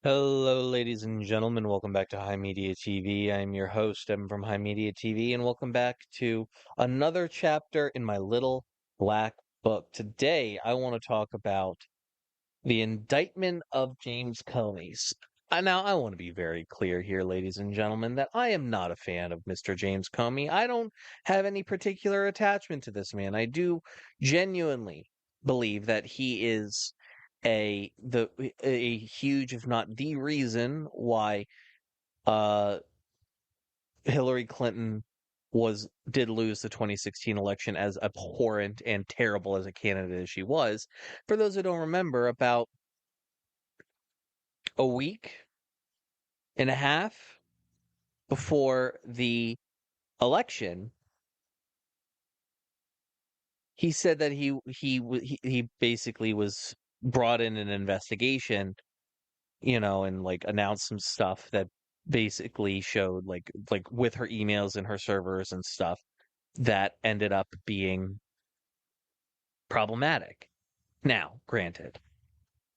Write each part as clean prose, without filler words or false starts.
Hello, ladies and gentlemen. Welcome back to HIMediaTV. I'm your host, Evan from HIMediaTV, and welcome back to another chapter in my little black book. Today, I want to talk about the indictment of James Comey's. Now, I want to be very clear here, ladies and gentlemen, that I am not a fan of Mr. James Comey. I don't have any particular attachment to this man. I do genuinely believe that he is a huge, if not the reason why uh Hillary Clinton was did lose the 2016 election, as abhorrent and terrible as a candidate as she was. For those who don't remember, about a week and a half before the election, he said that he basically was brought in an investigation, and like announced some stuff that basically showed like with her emails and her servers and stuff that ended up being problematic. Now, granted,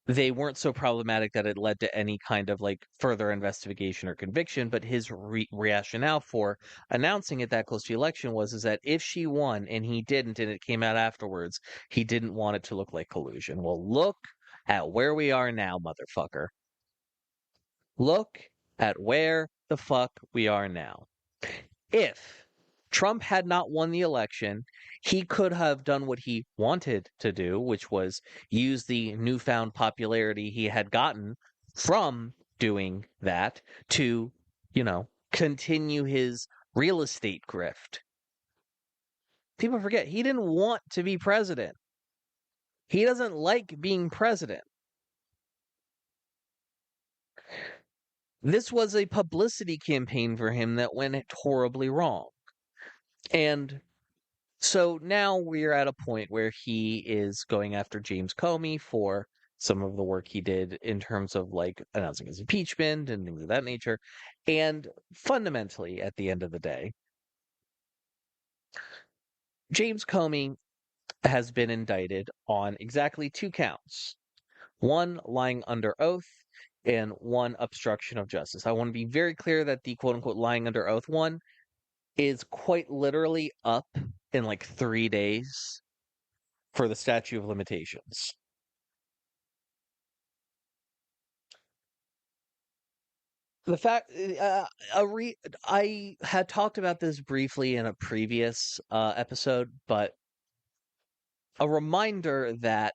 they weren't so problematic that it led to any kind of like further investigation or conviction, but his rationale for announcing it that close to the election was is that if she won and he didn't and it came out afterwards, he didn't want it to look like collusion. Well, look at where we are now, motherfucker. Look at where the fuck we are now. If Trump had not won the election, he could have done what he wanted to do, which was use the newfound popularity he had gotten from doing that to, continue his real estate grift. People forget he didn't want to be president. He doesn't like being president. This was a publicity campaign for him that went horribly wrong. And so now we're at a point where he is going after James Comey for some of the work he did in terms of like announcing his impeachment and things of that nature. And fundamentally, at the end of the day, James Comey has been indicted on exactly two counts: one, lying under oath, and one, obstruction of justice. I want to be very clear that the quote unquote lying under oath one is quite literally up in like 3 days for the statute of limitations. The fact, I had talked about this briefly in a previous episode, but a reminder that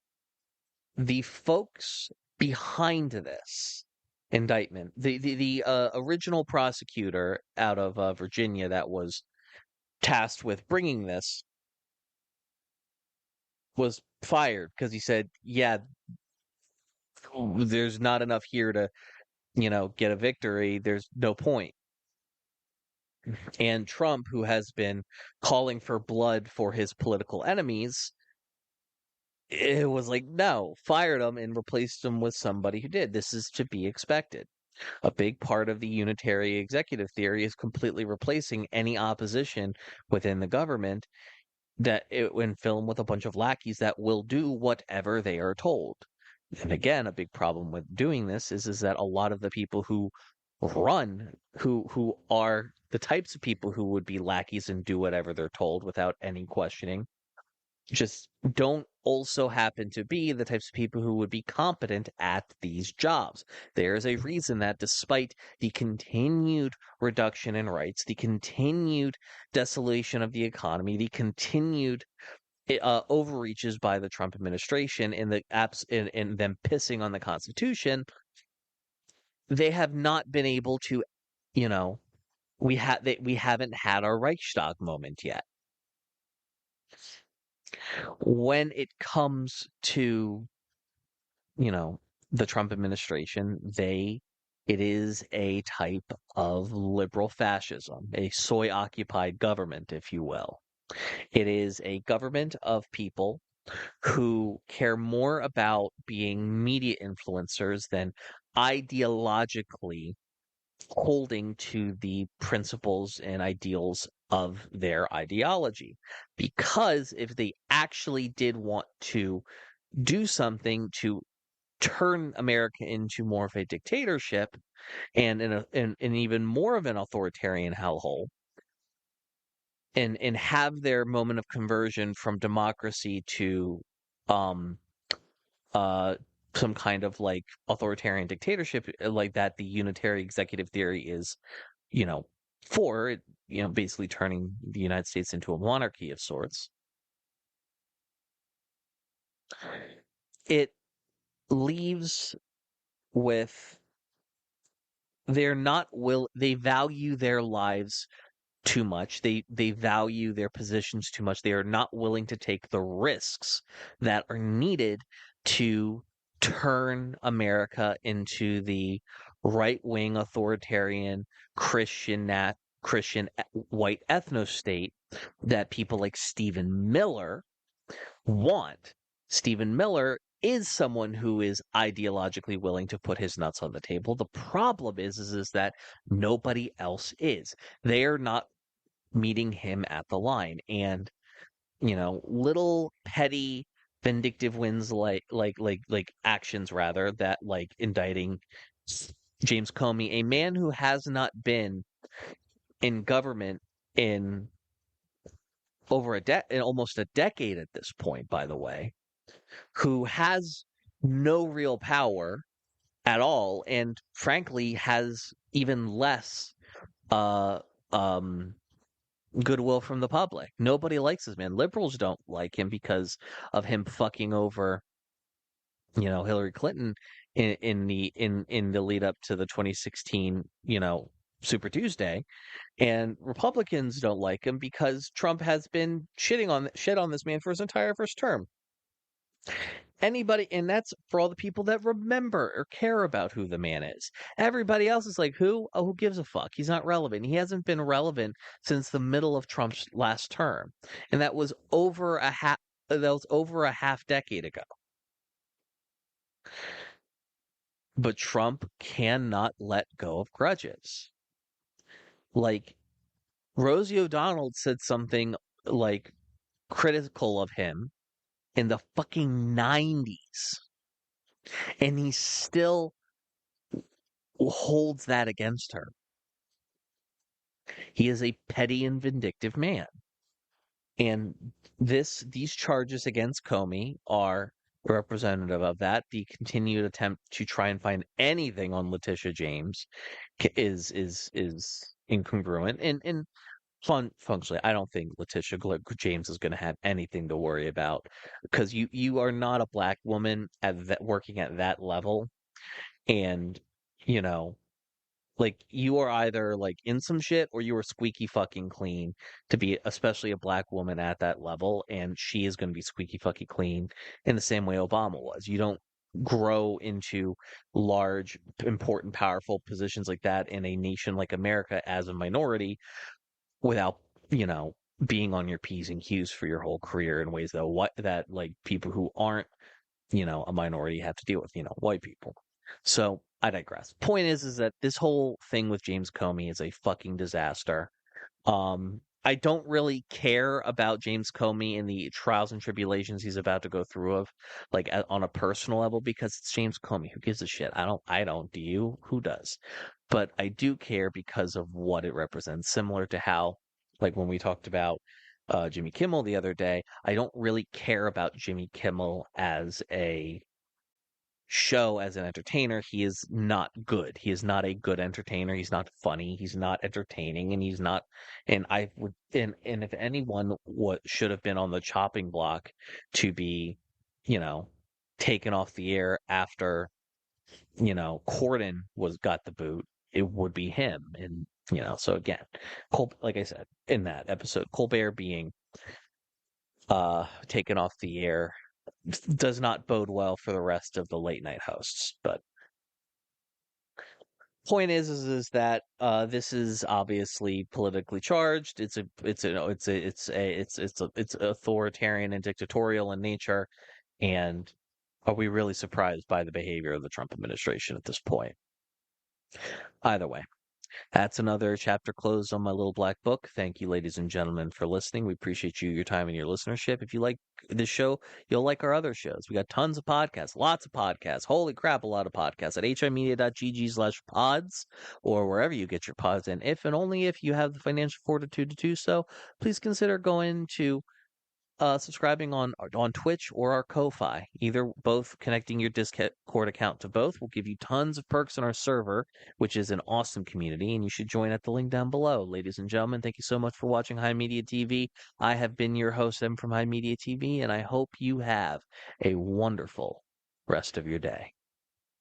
the folks behind this indictment, the original prosecutor out of Virginia that was tasked with bringing this, was fired because he said, "Yeah, there's not enough here to, get a victory. There's no point." And Trump, who has been calling for blood for his political enemies, it was like, no, fired him and replaced him with somebody who did. This is to be expected. A big part of the unitary executive theory is completely replacing any opposition within the government when filled with a bunch of lackeys that will do whatever they are told. And again, a big problem with doing this is that a lot of the people who run, who are the types of people who would be lackeys and do whatever they're told without any questioning, just don't also happen to be the types of people who would be competent at these jobs. There is a reason that despite the continued reduction in rights, the continued desolation of the economy, the continued overreaches by the Trump administration in the apps in them pissing on the Constitution, they have not been able to, you know, we haven't had our Reichstag moment yet. When it comes to, the Trump administration, it is a type of liberal fascism, a soy occupied government, if you will. It is a government of people who care more about being media influencers than ideologically holding to the principles and ideals of their ideology. Because if they actually did want to do something to turn America into more of a dictatorship and in even more of an authoritarian hellhole, and have their moment of conversion from democracy to um uh some kind of like authoritarian dictatorship, like that the unitary executive theory is, you know, for it, basically turning the United States into a monarchy of sorts. It leaves with, they value their lives too much. They value their positions too much. They are not willing to take the risks that are needed to turn America into the right-wing authoritarian Christian white ethno state that people like Stephen Miller want. Stephen Miller is someone who is ideologically willing to put his nuts on the table. The problem is that nobody else is. They are not meeting him at the line. And, little petty vindictive wins, like actions rather, that like indicting James Comey, a man who has not been in government in in almost a decade at this point, by the way, who has no real power at all, and frankly has even less uh um goodwill from the public. Nobody likes this man. Liberals don't like him because of him fucking over, Hillary Clinton in the lead up to the 2016, Super Tuesday. And Republicans don't like him because Trump has been shit on this man for his entire first term. Anybody, and that's for all the people that remember or care about who the man is. Everybody else is like, who? Oh, who gives a fuck? He's not relevant. He hasn't been relevant since the middle of Trump's last term, and that was over a half. That was over a half decade ago. But Trump cannot let go of grudges. Like Rosie O'Donnell said something like critical of him in the fucking 90s, and he still holds that against her. He is a petty and vindictive man. And these charges against Comey are representative of that. The continued attempt to try and find anything on Letitia James is incongruent. And functionally, I don't think James is going to have anything to worry about, because you are not a black woman working at that level, and you know like, you are either like in some shit or you are squeaky fucking clean to be, especially a black woman at that level. And she is going to be squeaky fucking clean in the same way Obama was. You don't grow into large, important, powerful positions like that in a nation like America as a minority without, being on your P's and Q's for your whole career in ways that like people who aren't, a minority have to deal with, white people. So I digress. Point is that this whole thing with James Comey is a fucking disaster. I don't really care about James Comey and the trials and tribulations he's about to go through on a personal level, because it's James Comey. Who gives a shit? I don't. Do you? Who does? But I do care because of what it represents. Similar to how, like when we talked about Jimmy Kimmel the other day, I don't really care about Jimmy Kimmel as a show, as an entertainer. He is not good. He is not a good entertainer. He's not funny. He's not entertaining, and he's not. And I would, and if anyone what should have been on the chopping block to be, you know, taken off the air after, Corden got the boot, it would be him. And so again, like I said in that episode, Colbert being taken off the air does not bode well for the rest of the late night hosts. But point is that this is obviously politically charged. It's authoritarian and dictatorial in nature. And are we really surprised by the behavior of the Trump administration at this point? Either way, That's another chapter closed on my little black book. Thank you, ladies and gentlemen, for listening. We appreciate your time and your listenership. If you like this show, you'll like our other shows. We got tons of podcasts, lots of podcasts. Holy crap, a lot of podcasts at himedia.gg/pods or wherever you get your pods. And if and only if you have the financial fortitude to do so, please consider going to subscribing on Twitch or our Ko-Fi. Either both connecting your Discord account to both will give you tons of perks in our server, which is an awesome community, and you should join at the link down below. Ladies and gentlemen, thank you so much for watching High Media TV. I have been your host, Em from High Media TV, and I hope you have a wonderful rest of your day.